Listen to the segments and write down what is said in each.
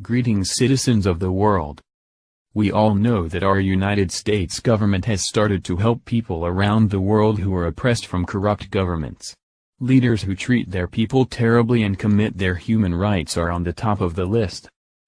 Greetings, citizens of the world. We all know that our United States government has started to help people around the world who are oppressed from corrupt governments. Leaders who treat their people terribly and commit their human rights are on the top of the list.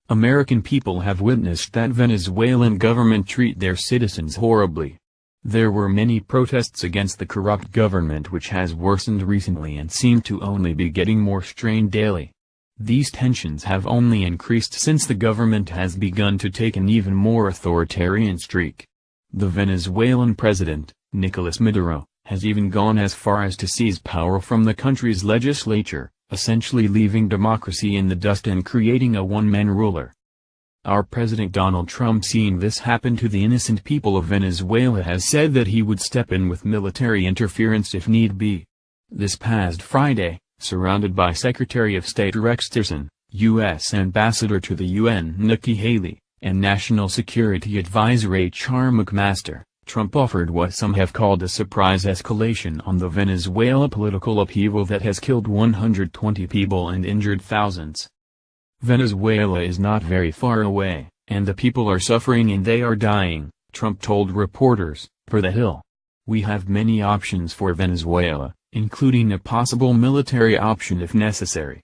American people have witnessed that Venezuelan government treat their citizens horribly. There were many protests against the corrupt government, which has worsened recently and seem to only be getting more strained daily. These tensions have only increased since the government has begun to take an even more authoritarian streak. The Venezuelan president, Nicolas Maduro, has even gone as far as to seize power from the country's legislature, essentially leaving democracy in the dust and creating a one-man ruler. Our President Donald Trump, seeing this happen to the innocent people of Venezuela, has said that he would step in with military interference if need be. This past Friday, surrounded by Secretary of State Rex Tillerson, U.S. Ambassador to the UN Nikki Haley, and National Security Advisor H.R. McMaster, Trump offered what some have called a surprise escalation on the Venezuela political upheaval that has killed 120 people and injured thousands. Venezuela is not very far away, and the people are suffering and they are dying, Trump told reporters, per The Hill. We have many options for Venezuela, including a possible military option if necessary.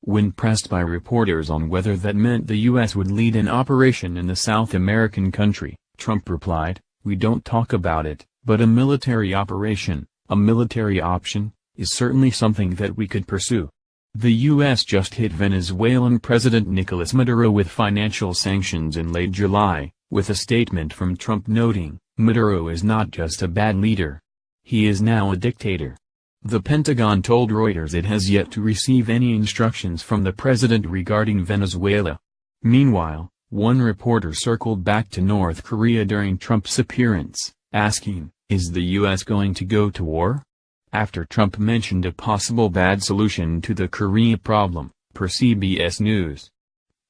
When pressed by reporters on whether that meant the U.S. would lead an operation in the South American country, Trump replied, "We don't talk about it, but a military operation, a military option, is certainly something that we could pursue." The U.S. just hit Venezuelan President Nicolas Maduro with financial sanctions in late July, with a statement from Trump noting, "Maduro is not just a bad leader. He is now a dictator." The Pentagon told Reuters it has yet to receive any instructions from the president regarding Venezuela. Meanwhile, one reporter circled back to North Korea during Trump's appearance, asking, "Is the U.S. going to go to war?" After Trump mentioned a possible bad solution to the Korea problem, per CBS News.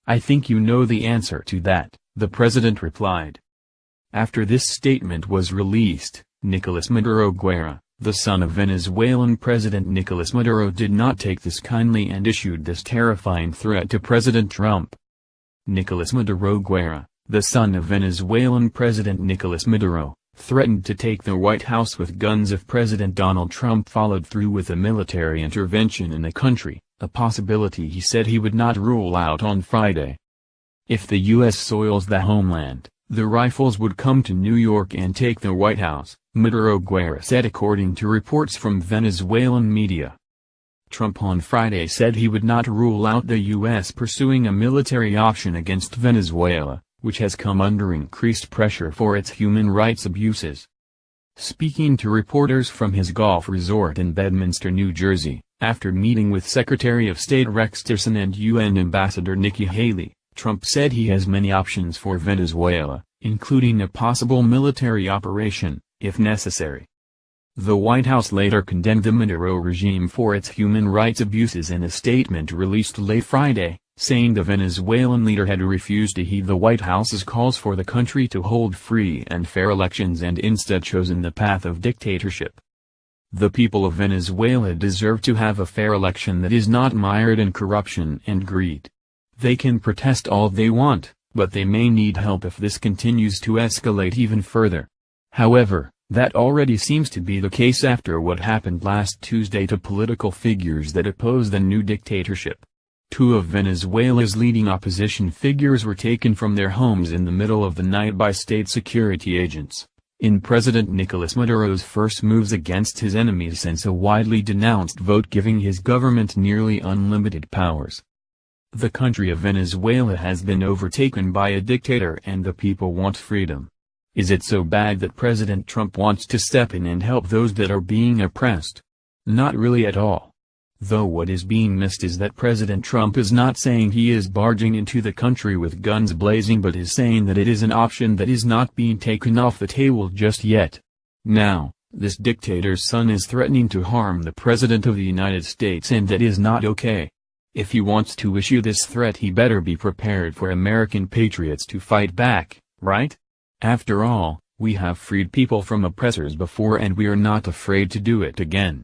"I think you know the answer to that," the president replied. After this statement was released, Nicolas Maduro Guerra, the son of Venezuelan President Nicolas Maduro, did not take this kindly and issued this terrifying threat to President Trump. Nicolas Maduro Guerra, the son of Venezuelan President Nicolas Maduro, threatened to take the White House with guns if President Donald Trump followed through with a military intervention in the country, a possibility he said he would not rule out on Friday. If the U.S. soils the homeland, the rifles would come to New York and take the White House, Maduro Guerra said, according to reports from Venezuelan media. Trump on Friday said he would not rule out the U.S. pursuing a military option against Venezuela, which has come under increased pressure for its human rights abuses. Speaking to reporters from his golf resort in Bedminster, New Jersey, after meeting with Secretary of State Rex Tillerson and UN Ambassador Nikki Haley, Trump said he has many options for Venezuela, including a possible military operation, if necessary. The White House later condemned the Maduro regime for its human rights abuses in a statement released late Friday, saying the Venezuelan leader had refused to heed the White House's calls for the country to hold free and fair elections and instead chosen the path of dictatorship. "The people of Venezuela deserve to have a fair election that is not mired in corruption and greed. They can protest all they want, but they may need help if this continues to escalate even further." However, that already seems to be the case after what happened last Tuesday to political figures that oppose the new dictatorship. Two of Venezuela's leading opposition figures were taken from their homes in the middle of the night by state security agents, in President Nicolas Maduro's first moves against his enemies since a widely denounced vote giving his government nearly unlimited powers. The country of Venezuela has been overtaken by a dictator and the people want freedom. Is it so bad that President Trump wants to step in and help those that are being oppressed? Not really at all. Though what is being missed is that President Trump is not saying he is barging into the country with guns blazing, but is saying that it is an option that is not being taken off the table just yet. Now, this dictator's son is threatening to harm the President of the United States, and that is not okay. If he wants to issue this threat, he better be prepared for American patriots to fight back, right? After all, we have freed people from oppressors before and we are not afraid to do it again.